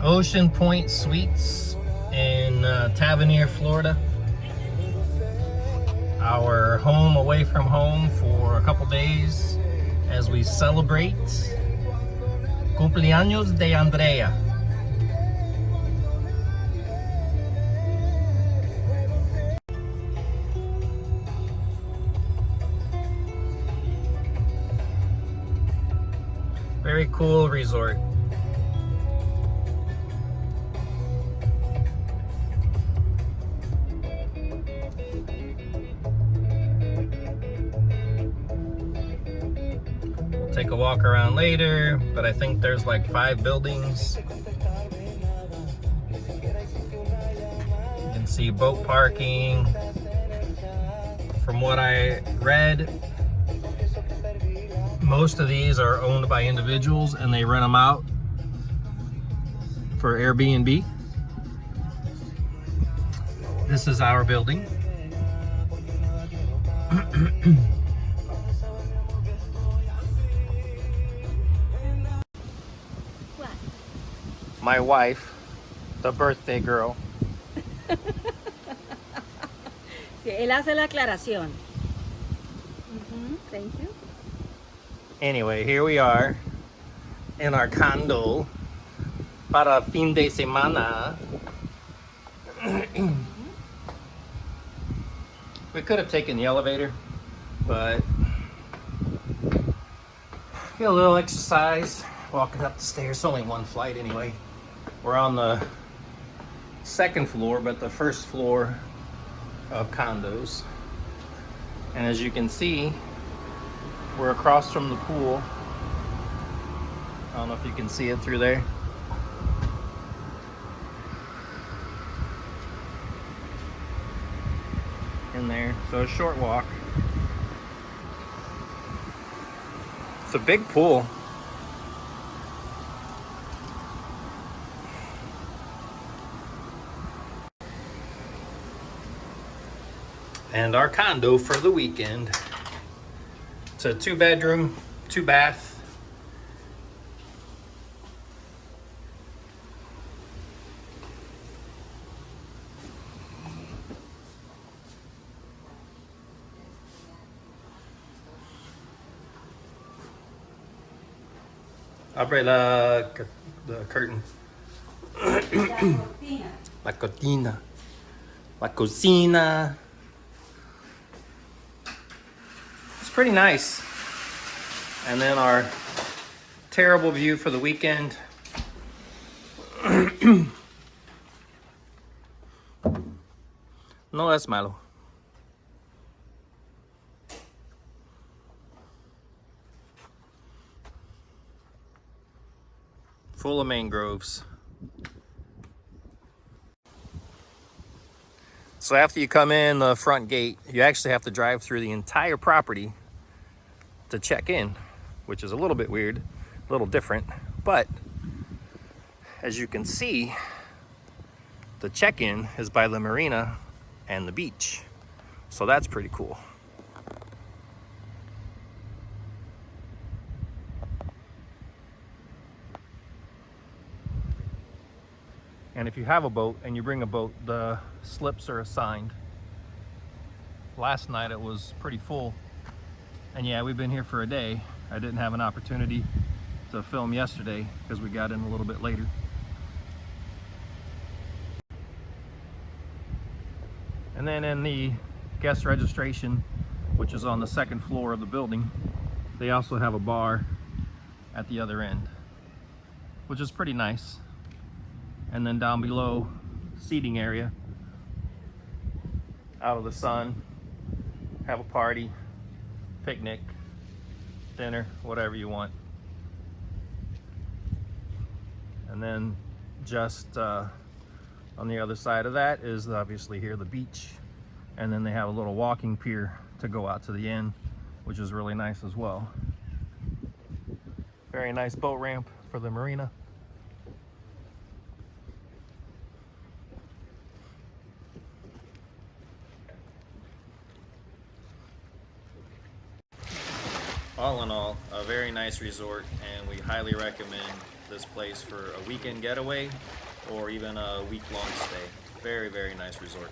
Ocean Pointe Suites in Tavernier, Florida. Our home away from home for a couple days as we celebrate Cumpleaños de Andrea. Very cool resort. We'll take a walk around later, but I think there's like 5 buildings. You can see boat parking. From what I read, most of these are owned by individuals and they rent them out for Airbnb. This is our building. My wife, the birthday girl. Sí, él hace la aclaración. Thank you. Anyway, here we are in our condo para fin de semana. We could have taken the elevator, but get a little exercise walking up the stairs. It's only one flight anyway. We're on the 2nd floor, but the 1st floor of condos. And as you can see, we're across from the pool. I don't know if you can see it through there. In there, so a short walk. It's a big pool. And our condo for the weekend. It's a 2-bedroom, 2-bath. Abre the curtain. La cocina. La cocina. It's pretty nice. And then our terrible view for the weekend. No es malo. Full of mangroves. So after you come in the front gate, you actually have to drive through the entire property to check in, which is a little bit weird, a little different, but as you can see, the check-in is by the marina and the beach. So that's pretty cool. And if you have a boat and you bring a boat, the slips are assigned. Last night it was pretty full. And yeah, we've been here for a day. I didn't have an opportunity to film yesterday because we got in a little bit later. And then in the guest registration, which is on the 2nd floor of the building, they also have a bar at the other end, which is pretty nice. And then down below, seating area, out of the sun, have a party, picnic, dinner, whatever you want. And then just on the other side of that is obviously here the beach. And then they have a little walking pier to go out to the end, which is really nice as well. Very nice boat ramp for the marina. All in all, a very nice resort, and we highly recommend this place for a weekend getaway or even a week-long stay. Very, very nice resort.